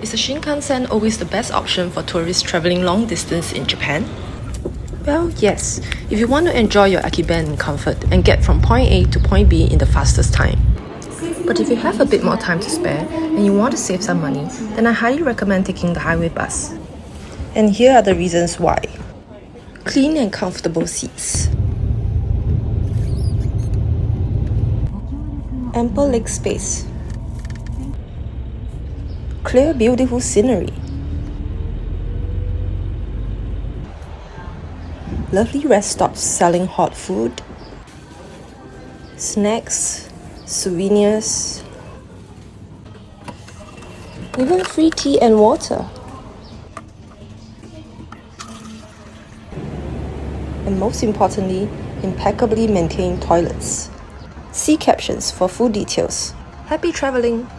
Is the Shinkansen always the best option for tourists traveling long distance in Japan? Well, yes, if you want to enjoy your Akiben in comfort and get from point A to point B in the fastest time. But if you have a bit more time to spare and you want to save some money, then I highly recommend taking the highway bus. And here are the reasons why. Clean and comfortable seats. Ample leg space. Clear, beautiful scenery. Lovely rest stops selling hot food, snacks, souvenirs, even free tea and water. And most importantly, impeccably maintained toilets. See captions for full details. Happy traveling!